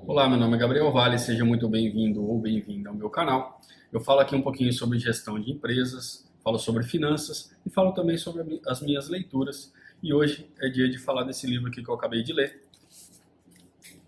Olá, meu nome é Gabriel Vale, seja muito bem-vindo ou bem-vinda ao meu canal. Eu falo aqui um pouquinho sobre gestão de empresas, falo sobre finanças e falo também sobre as minhas leituras. E hoje é dia de falar desse livro aqui que eu acabei de ler,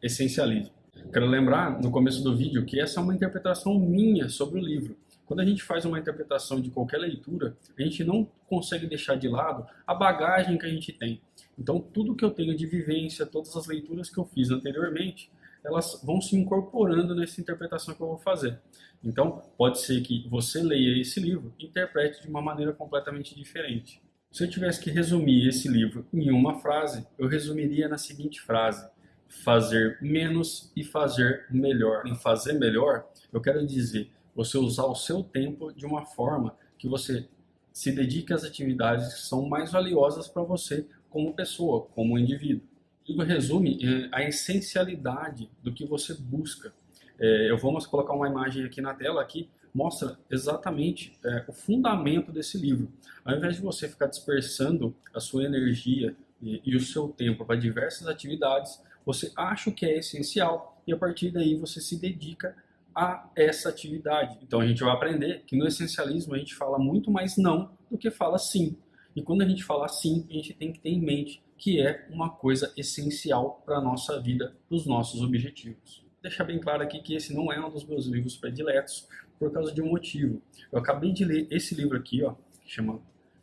Essencialismo. Quero lembrar no começo do vídeo que essa é uma interpretação minha sobre o livro. Quando a gente faz uma interpretação de qualquer leitura, a gente não consegue deixar de lado a bagagem que a gente tem. Então, tudo que eu tenho de vivência, todas as leituras que eu fiz anteriormente, elas vão se incorporando nessa interpretação que eu vou fazer. Então, pode ser que você leia esse livro e interprete de uma maneira completamente diferente. Se eu tivesse que resumir esse livro em uma frase, eu resumiria na seguinte frase: fazer menos e fazer melhor. Em fazer melhor, eu quero dizer você usar o seu tempo de uma forma que você se dedique às atividades que são mais valiosas para você como pessoa, como indivíduo. Isso resume a essencialidade do que você busca. Eu vou colocar uma imagem aqui na tela que mostra exatamente o fundamento desse livro. Ao invés de você ficar dispersando a sua energia e o seu tempo para diversas atividades, você acha o que é essencial e a partir daí você se dedica a essa atividade. Então a gente vai aprender que no essencialismo a gente fala muito mais não do que fala sim. E quando a gente fala sim, a gente tem que ter em mente que é uma coisa essencial para a nossa vida, para os nossos objetivos. Vou deixar bem claro aqui que esse não é um dos meus livros prediletos por causa de um motivo. Eu acabei de ler esse livro aqui, ó, que chama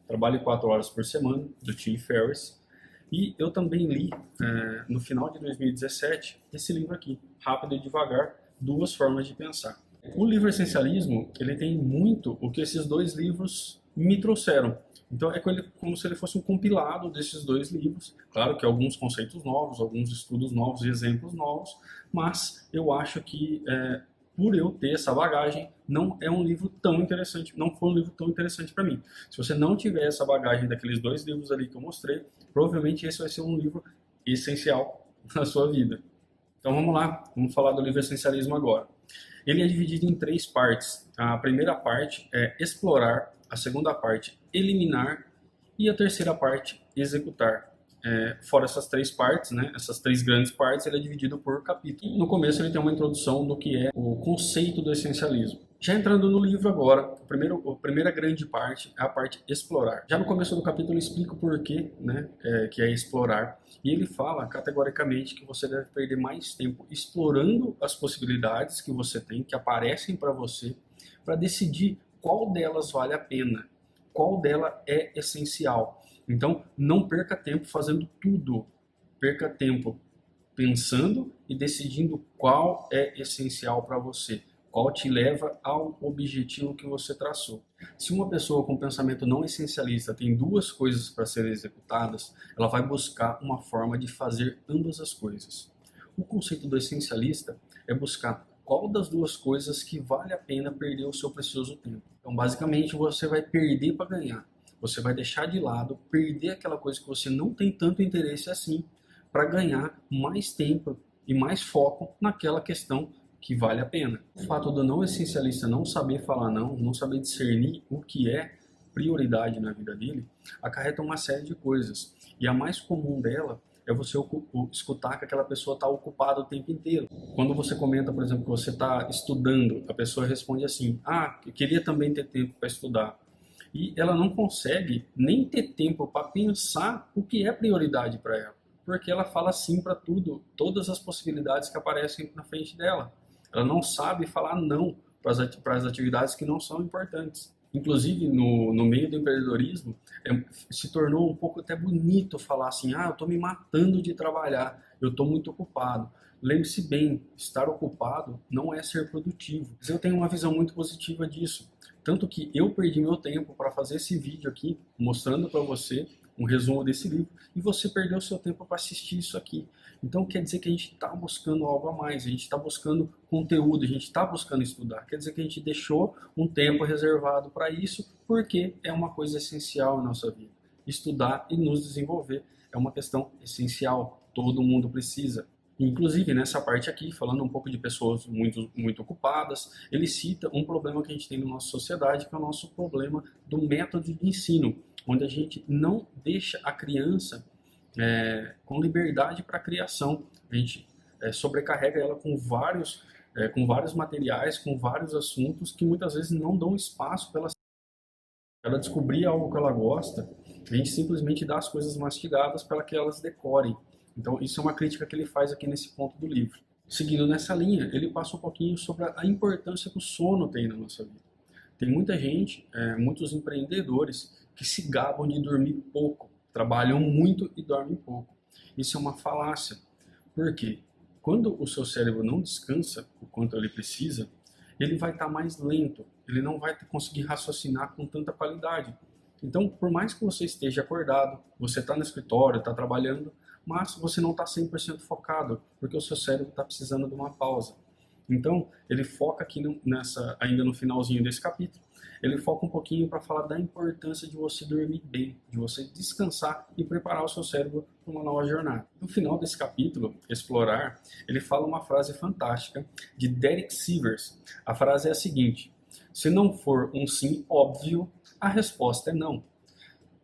Trabalhe 4 Horas por Semana, do Tim Ferriss. E eu também li, no final de 2017, esse livro aqui, Rápido e Devagar, Duas Formas de Pensar. O livro Essencialismo, ele tem muito o que esses dois livros me trouxeram. Então é como se ele fosse um compilado desses dois livros. Claro que alguns conceitos novos, alguns estudos novos e exemplos novos, mas eu acho que por eu ter essa bagagem, não é um livro tão interessante, não foi um livro tão interessante para mim. Se você não tiver essa bagagem daqueles dois livros ali que eu mostrei, provavelmente esse vai ser um livro essencial na sua vida. Então vamos lá, vamos falar do livro Essencialismo agora. Ele é dividido em 3 partes. A primeira parte é explorar, a segunda parte eliminar e a terceira parte executar. Fora essas 3 partes, né, essas 3 grandes partes, ele é dividido por capítulos. No começo ele tem uma introdução do que é o conceito do essencialismo. Já entrando no livro agora, a primeira grande parte é a parte explorar. Já no começo do capítulo ele explica o porquê, né, que é explorar. E ele fala categoricamente que você deve perder mais tempo explorando as possibilidades que você tem, que aparecem para você, para decidir qual delas vale a pena, qual dela é essencial. Então, não perca tempo fazendo tudo. Perca tempo pensando e decidindo qual é essencial para você, qual te leva ao objetivo que você traçou. Se uma pessoa com pensamento não essencialista tem 2 coisas para serem executadas, ela vai buscar uma forma de fazer ambas as coisas. O conceito do essencialista é buscar qual das 2 coisas que vale a pena perder o seu precioso tempo. Então, basicamente, você vai perder para ganhar. Você vai deixar de lado, perder aquela coisa que você não tem tanto interesse assim, para ganhar mais tempo e mais foco naquela questão que vale a pena. O fato do não essencialista não saber falar não saber discernir o que é prioridade na vida dele, acarreta uma série de coisas. E a mais comum dela é você escutar que aquela pessoa está ocupada o tempo inteiro. Quando você comenta, por exemplo, que você está estudando, a pessoa responde assim: ah, eu queria também ter tempo para estudar. E ela não consegue nem ter tempo para pensar o que é prioridade para ela, porque ela fala sim para tudo, todas as possibilidades que aparecem na frente dela. Ela não sabe falar não para as atividades que não são importantes. Inclusive, no meio do empreendedorismo, se tornou um pouco até bonito falar assim: ah, eu estou me matando de trabalhar, eu estou muito ocupado. Lembre-se bem, estar ocupado não é ser produtivo. Mas eu tenho uma visão muito positiva disso. Tanto que eu perdi meu tempo para fazer esse vídeo aqui, mostrando para você um resumo desse livro, e você perdeu seu tempo para assistir isso aqui. Então quer dizer que a gente está buscando algo a mais, a gente está buscando conteúdo, a gente está buscando estudar. Quer dizer que a gente deixou um tempo reservado para isso, porque é uma coisa essencial na nossa vida. Estudar e nos desenvolver é uma questão essencial, todo mundo precisa. Inclusive, nessa parte aqui, falando um pouco de pessoas muito ocupadas, ele cita um problema que a gente tem na nossa sociedade, que é o nosso problema do método de ensino, onde a gente não deixa a criança com liberdade para a criação. A gente sobrecarrega ela com vários materiais, com vários assuntos que muitas vezes não dão espaço para ela descobrir algo que ela gosta. A gente simplesmente dá as coisas mastigadas para que elas decorem. Então, isso é uma crítica que ele faz aqui nesse ponto do livro. Seguindo nessa linha, ele passa um pouquinho sobre a importância que o sono tem na nossa vida. Tem muita gente, muitos empreendedores, que se gabam de dormir pouco, trabalham muito e dormem pouco. Isso é uma falácia. Por quê? Quando o seu cérebro não descansa o quanto ele precisa, ele vai estar mais lento, ele não vai conseguir raciocinar com tanta qualidade. Então, por mais que você esteja acordado, você está no escritório, está trabalhando, mas você não está 100% focado, porque o seu cérebro está precisando de uma pausa. Então, ele foca aqui ainda no finalzinho desse capítulo, ele foca um pouquinho para falar da importância de você dormir bem, de você descansar e preparar o seu cérebro para uma nova jornada. No final desse capítulo, Explorar, ele fala uma frase fantástica de Derek Sivers. A frase é a seguinte: se não for um sim óbvio, a resposta é não.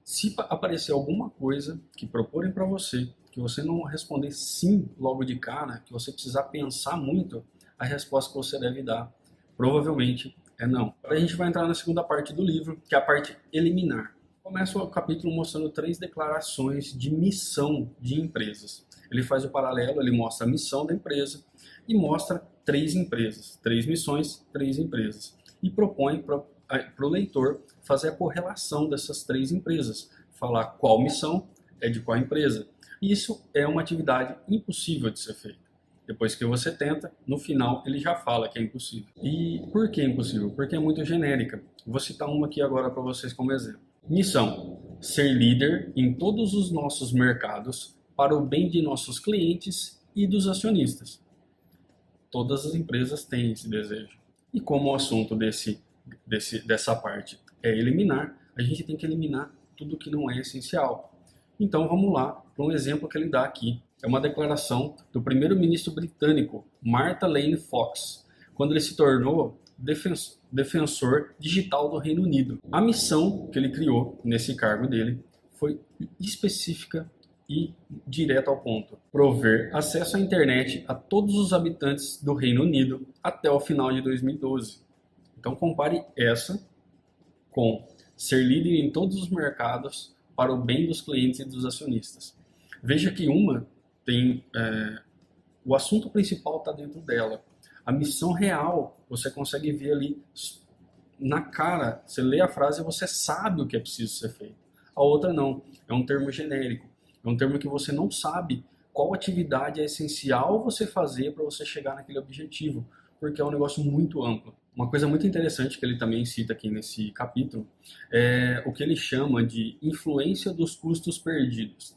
Se aparecer alguma coisa que proporem para você, que você não responder sim logo de cara, que você precisar pensar muito, a resposta que você deve dar provavelmente é não. Agora a gente vai entrar na segunda parte do livro, que é a parte eliminar. Começa o capítulo mostrando 3 declarações de missão de empresas. Ele faz o paralelo, ele mostra a missão da empresa e mostra 3 empresas, 3 missões, 3 empresas. E propõe para o leitor fazer a correlação dessas 3 empresas, falar qual missão é de qual empresa. Isso é uma atividade impossível de ser feita. Depois que você tenta, no final ele já fala que é impossível. E por que é impossível? Porque é muito genérica. Vou citar uma aqui agora para vocês como exemplo. Missão: ser líder em todos os nossos mercados para o bem de nossos clientes e dos acionistas. Todas as empresas têm esse desejo. E como o assunto dessa parte é eliminar, a gente tem que eliminar tudo que não é essencial. Então vamos lá para um exemplo que ele dá aqui. É uma declaração do primeiro-ministro britânico, Martha Lane Fox, quando ele se tornou defensor digital do Reino Unido. A missão que ele criou nesse cargo dele foi específica e direta ao ponto: prover acesso à internet a todos os habitantes do Reino Unido até o final de 2012. Então compare essa com ser líder em todos os mercados para o bem dos clientes e dos acionistas. Veja que uma tem o assunto principal está dentro dela. A missão real você consegue ver ali na cara. Você lê a frase e você sabe o que é preciso ser feito. A outra não. É um termo genérico. É um termo que você não sabe qual atividade é essencial você fazer para você chegar naquele objetivo, porque é um negócio muito amplo. Uma coisa muito interessante que ele também cita aqui nesse capítulo é o que ele chama de influência dos custos perdidos,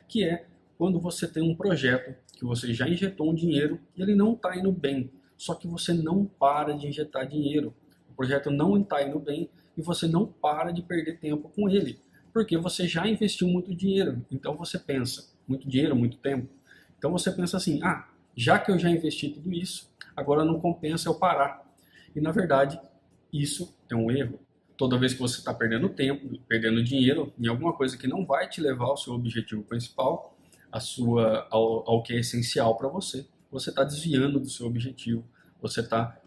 que é quando você tem um projeto que você já injetou um dinheiro e ele não está indo bem, só que você não para de injetar dinheiro. O projeto não está indo bem e você não para de perder tempo com ele, porque você já investiu muito dinheiro. Então você pensa, muito dinheiro, muito tempo. Então você pensa assim, já que eu já investi tudo isso, agora não compensa eu parar. E na verdade, isso é um erro. Toda vez que você está perdendo tempo, perdendo dinheiro em alguma coisa que não vai te levar ao seu objetivo principal, ao que é essencial para você, você está desviando do seu objetivo, você está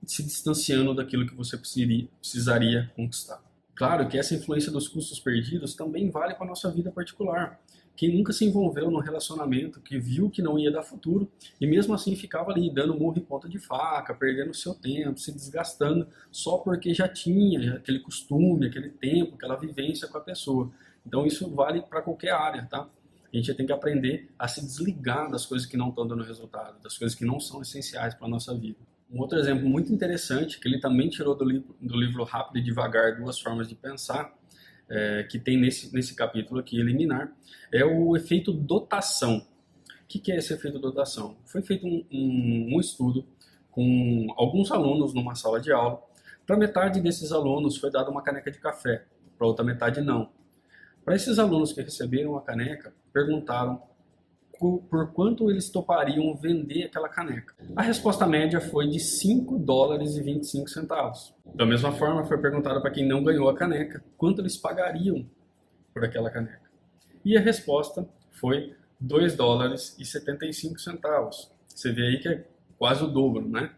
se distanciando daquilo que você precisaria conquistar. Claro que essa influência dos custos perdidos também vale para a nossa vida particular. Quem nunca se envolveu num relacionamento, que viu que não ia dar futuro e mesmo assim ficava ali dando murro em ponta de faca, perdendo o seu tempo, se desgastando só porque já tinha aquele costume, aquele tempo, aquela vivência com a pessoa. Então isso vale para qualquer área, tá? A gente tem que aprender a se desligar das coisas que não estão dando resultado, das coisas que não são essenciais para a nossa vida. Um outro exemplo muito interessante, que ele também tirou do livro Rápido e Devagar, Duas Formas de Pensar, que tem nesse capítulo aqui, Eliminar, é o efeito dotação. O que é esse efeito dotação? Foi feito um estudo com alguns alunos numa sala de aula. Para metade desses alunos foi dada uma caneca de café, para outra metade não. Para esses alunos que receberam a caneca, perguntaram por quanto eles topariam vender aquela caneca. A resposta média foi de $5,25. Da mesma forma, foi perguntado para quem não ganhou a caneca quanto eles pagariam por aquela caneca. E a resposta foi $2,75. Você vê aí que é quase o dobro, né?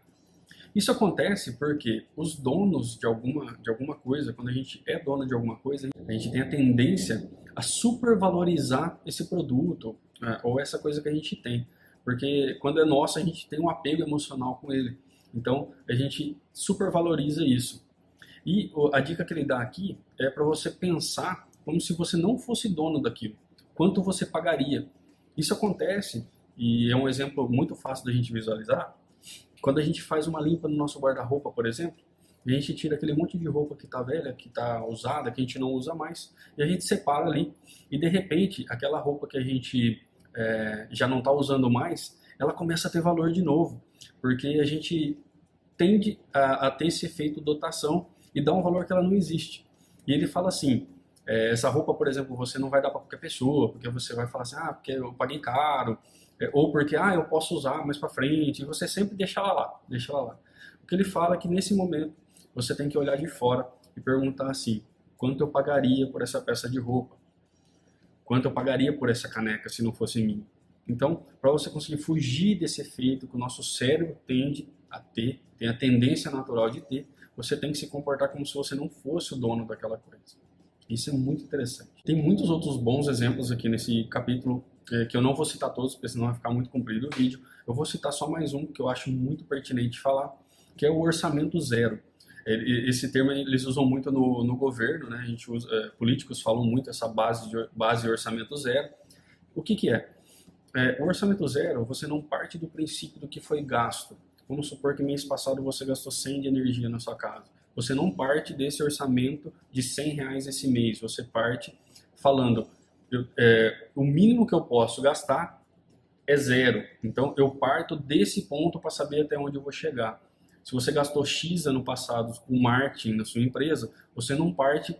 Isso acontece porque os donos de alguma coisa, quando a gente é dono de alguma coisa, a gente tem a tendência a supervalorizar esse produto, né, ou essa coisa que a gente tem. Porque quando é nosso, a gente tem um apego emocional com ele. Então, a gente supervaloriza isso. E a dica que ele dá aqui é para você pensar como se você não fosse dono daquilo. Quanto você pagaria? Isso acontece, e é um exemplo muito fácil da gente visualizar, quando a gente faz uma limpa no nosso guarda-roupa, por exemplo, e a gente tira aquele monte de roupa que está velha, que está usada, que a gente não usa mais, e a gente separa ali, e de repente, aquela roupa que a gente já não está usando mais, ela começa a ter valor de novo, porque a gente tende a ter esse efeito dotação e dá um valor que ela não existe. E ele fala assim, essa roupa, por exemplo, você não vai dar para qualquer pessoa, porque você vai falar assim, porque eu paguei caro, ou porque eu posso usar mais para frente, e você sempre deixa ela lá, deixa ela lá. O que ele fala é que nesse momento você tem que olhar de fora e perguntar assim, quanto eu pagaria por essa peça de roupa? Quanto eu pagaria por essa caneca se não fosse minha? Então, para você conseguir fugir desse efeito que o nosso cérebro tende a ter, tem a tendência natural de ter, você tem que se comportar como se você não fosse o dono daquela coisa. Isso é muito interessante. Tem muitos outros bons exemplos aqui nesse capítulo, que eu não vou citar todos, porque senão vai ficar muito comprido o vídeo. Eu vou citar só mais um que eu acho muito pertinente falar, que é o orçamento zero. Esse termo eles usam muito no governo, né? A gente usa, políticos falam muito essa base orçamento zero. O que é? O orçamento zero, você não parte do princípio do que foi gasto. Vamos supor que mês passado você gastou 100 de energia na sua casa. Você não parte desse orçamento de R$ 100 esse mês. Você parte falando, o mínimo que eu posso gastar é zero. Então eu parto desse ponto para saber até onde eu vou chegar. Se você gastou X ano passado com marketing na sua empresa, você não parte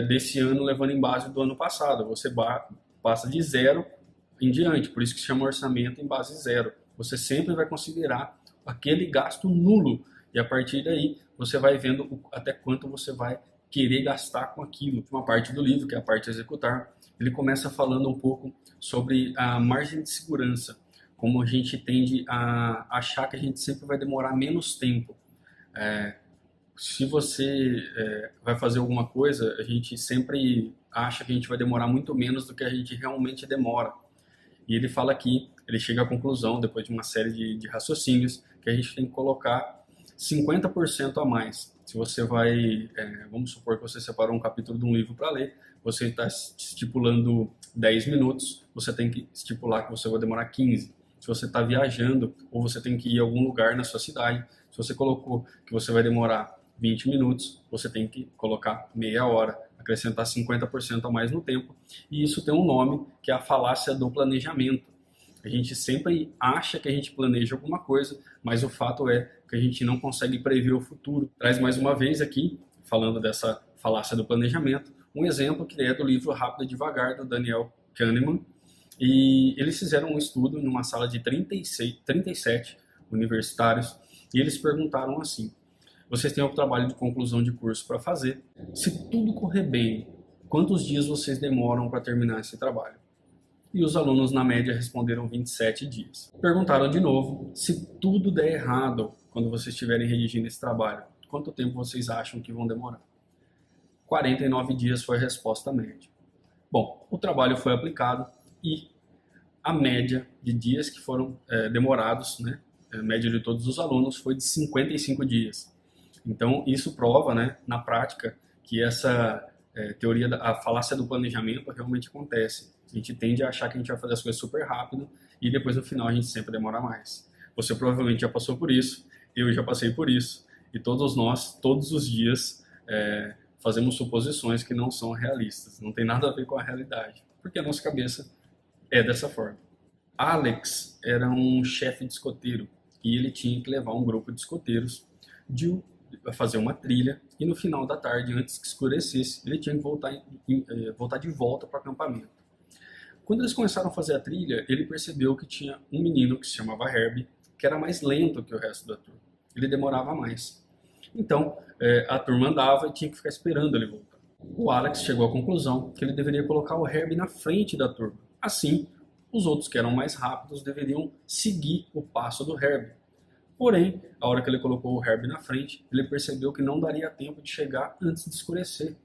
desse ano levando em base do ano passado. Você passa de zero em diante. Por isso que se chama orçamento em base zero. Você sempre vai considerar aquele gasto nulo. E a partir daí, você vai vendo até quanto você vai querer gastar com aquilo. Uma parte do livro, que é a parte executar, ele começa falando um pouco sobre a margem de segurança, como a gente tende a achar que a gente sempre vai demorar menos tempo. Se você vai fazer alguma coisa, a gente sempre acha que a gente vai demorar muito menos do que a gente realmente demora. E ele fala aqui, ele chega à conclusão, depois de uma série de raciocínios, que a gente tem que colocar 50% a mais. Se você vai, vamos supor que você separou um capítulo de um livro para ler, você está estipulando 10 minutos, você tem que estipular que você vai demorar 15. Se você está viajando ou você tem que ir a algum lugar na sua cidade, se você colocou que você vai demorar 20 minutos, você tem que colocar meia hora, acrescentar 50% a mais no tempo. E isso tem um nome, que é a falácia do planejamento. A gente sempre acha que a gente planeja alguma coisa, mas o fato é que a gente não consegue prever o futuro. Traz mais uma vez aqui, falando dessa falácia do planejamento, um exemplo que é do livro Rápido e Devagar, do Daniel Kahneman. E eles fizeram um estudo numa sala de 37 universitários, e eles perguntaram assim, vocês têm o trabalho de conclusão de curso para fazer. Se tudo correr bem, quantos dias vocês demoram para terminar esse trabalho? E os alunos, na média, responderam 27 dias. Perguntaram de novo, se tudo der errado quando vocês estiverem redigindo esse trabalho, quanto tempo vocês acham que vão demorar? 49 dias foi a resposta média. Bom, o trabalho foi aplicado e a média de dias que foram demorados, né, a média de todos os alunos, foi de 55 dias. Então, isso prova, né, na prática, que essa teoria, a falácia do planejamento realmente acontece. A gente tende a achar que a gente vai fazer as coisas super rápido e depois no final a gente sempre demora mais. Você provavelmente já passou por isso, eu já passei por isso, e todos nós, todos os dias, fazemos suposições que não são realistas, não tem nada a ver com a realidade, porque a nossa cabeça é dessa forma. Alex era um chefe de escoteiro e ele tinha que levar um grupo de escoteiros a fazer uma trilha e no final da tarde, antes que escurecesse, ele tinha que voltar de volta para o acampamento. Quando eles começaram a fazer a trilha, ele percebeu que tinha um menino que se chamava Herbie, que era mais lento que o resto da turma. Ele demorava mais. Então, a turma andava e tinha que ficar esperando ele voltar. O Alex chegou à conclusão que ele deveria colocar o Herbie na frente da turma. Assim, Os outros que eram mais rápidos deveriam seguir o passo do Herbie. Porém, a hora que ele colocou o Herbie na frente, ele percebeu que não daria tempo de chegar antes de escurecer.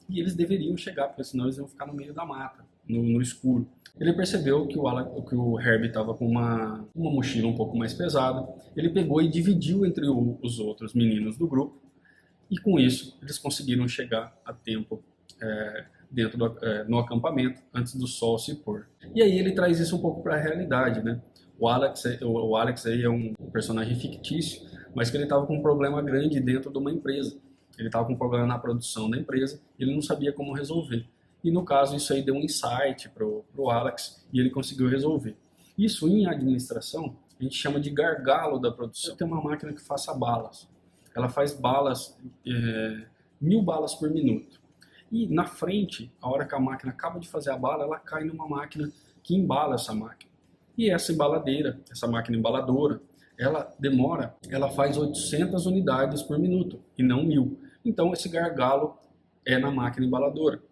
E eles deveriam chegar, porque senão eles iam ficar no meio da mata, no escuro. Ele percebeu que o Herbie estava com uma mochila um pouco mais pesada. Ele pegou e dividiu entre os outros meninos do grupo. E com isso, eles conseguiram chegar a tempo no acampamento, antes do sol se pôr. E aí ele traz isso um pouco para a realidade, né? O Alex aí é um personagem fictício, mas que ele estava com um problema grande dentro de uma empresa. Ele estava com um problema na produção da empresa e ele não sabia como resolver. E no caso, isso aí deu um insight para o Alex e ele conseguiu resolver. Isso em administração, a gente chama de gargalo da produção. Tem uma máquina que faça balas. Ela faz balas, 1000 balas por minuto. E na frente, a hora que a máquina acaba de fazer a bala, ela cai numa máquina que embala essa máquina. E essa embaladeira, essa máquina embaladora, ela faz 800 unidades por minuto e não 1000. Então esse gargalo é na máquina embaladora.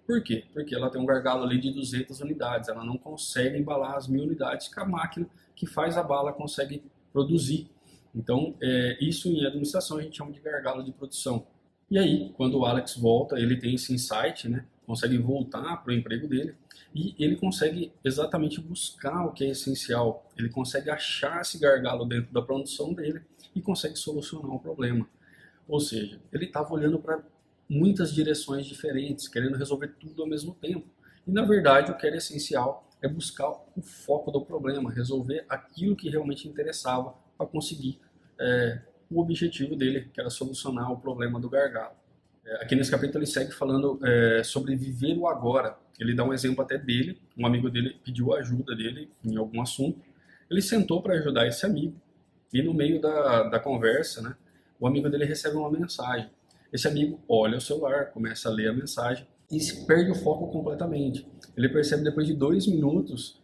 Por quê? Porque ela tem um gargalo ali de 200 unidades. Ela não consegue embalar as 1000 unidades que a máquina que faz a bala consegue produzir. Então, isso em administração a gente chama de gargalo de produção. E aí, quando o Alex volta, ele tem esse insight, né? Consegue voltar para o emprego dele e ele consegue exatamente buscar o que é essencial. Ele consegue achar esse gargalo dentro da produção dele e consegue solucionar o problema. Ou seja, ele estava olhando para muitas direções diferentes, querendo resolver tudo ao mesmo tempo. E na verdade, o que era essencial é buscar o foco do problema, resolver aquilo que realmente interessava para conseguir o objetivo dele, que era solucionar o problema do gargalo. Aqui nesse capítulo ele segue falando sobre viver o agora. Ele dá um exemplo até dele, um amigo dele pediu ajuda dele em algum assunto. Ele sentou para ajudar esse amigo e no meio da conversa, né, o amigo dele recebe uma mensagem. Esse amigo olha o celular, começa a ler a mensagem e se perde o foco completamente. Ele percebe depois de 2 minutos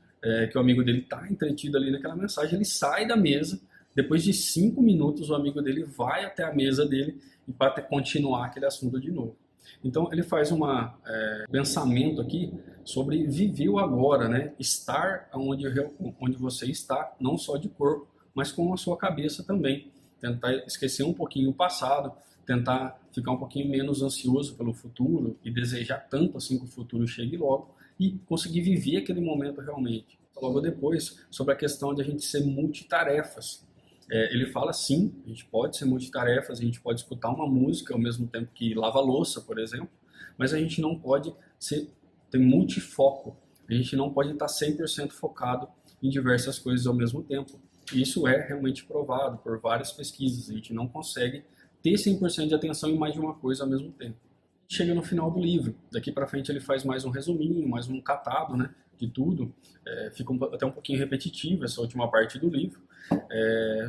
que o amigo dele está entretido ali naquela mensagem, ele sai da mesa. Depois de 5 minutos, o amigo dele vai até a mesa dele e para continuar aquele assunto de novo. Então, ele faz um pensamento aqui sobre viver o agora, né? Estar onde você está, não só de corpo, mas com a sua cabeça também. Tentar esquecer um pouquinho o passado, tentar ficar um pouquinho menos ansioso pelo futuro e desejar tanto assim que o futuro chegue logo e conseguir viver aquele momento realmente. Logo depois, sobre a questão de a gente ser multitarefas. Ele fala sim, a gente pode ser multitarefas, a gente pode escutar uma música ao mesmo tempo que lava a louça, por exemplo, mas a gente não pode ter multifoco, a gente não pode estar 100% focado em diversas coisas ao mesmo tempo. E isso é realmente provado por várias pesquisas, a gente não consegue ter 100% de atenção em mais de uma coisa ao mesmo tempo. Chega no final do livro, daqui para frente ele faz mais um resuminho, mais um catado, né, de tudo, fica até um pouquinho repetitivo essa última parte do livro,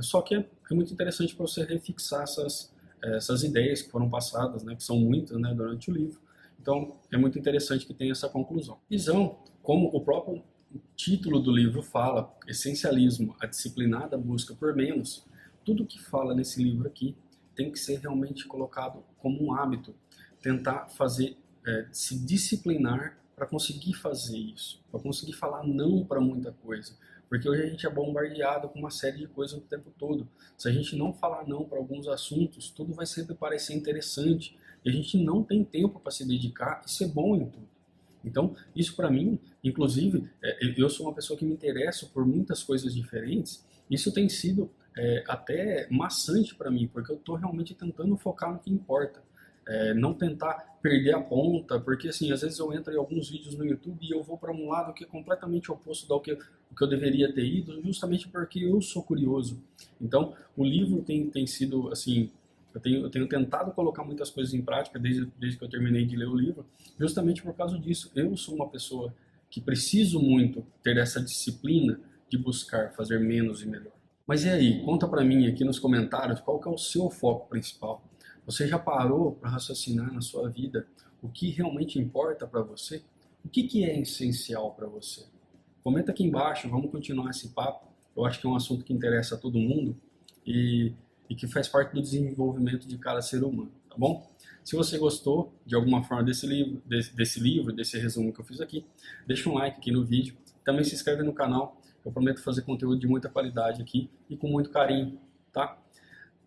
só que é muito interessante para você refixar essas ideias que foram passadas, né, que são muitas, né, durante o livro. Então é muito interessante que tenha essa conclusão. Visão, como o próprio título do livro fala, essencialismo, a disciplinada busca por menos, tudo que fala nesse livro aqui tem que ser realmente colocado como um hábito, tentar se disciplinar para conseguir fazer isso, para conseguir falar não para muita coisa, porque hoje a gente é bombardeado com uma série de coisas o tempo todo. Se a gente não falar não para alguns assuntos, tudo vai sempre parecer interessante e a gente não tem tempo para se dedicar e ser bom em tudo. Então, isso para mim, inclusive, eu sou uma pessoa que me interessa por muitas coisas diferentes, isso tem sido até maçante para mim, porque eu estou realmente tentando focar no que importa. Não tentar perder a ponta, porque assim, às vezes eu entro em alguns vídeos no YouTube e eu vou para um lado que é completamente oposto do que eu deveria ter ido, justamente porque eu sou curioso. Então, o livro tem sido assim, eu tenho tentado colocar muitas coisas em prática desde que eu terminei de ler o livro, justamente por causa disso. Eu sou uma pessoa que preciso muito ter essa disciplina de buscar fazer menos e melhor. Mas e aí, conta para mim aqui nos comentários qual que é o seu foco principal. Você já parou para raciocinar na sua vida o que realmente importa para você? O que é essencial para você? Comenta aqui embaixo, vamos continuar esse papo. Eu acho que é um assunto que interessa a todo mundo e que faz parte do desenvolvimento de cada ser humano, tá bom? Se você gostou de alguma forma desse livro, desse resumo que eu fiz aqui, deixa um like aqui no vídeo, Também se inscreve no canal, eu prometo fazer conteúdo de muita qualidade aqui e com muito carinho, tá?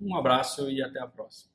Um abraço e até a próxima.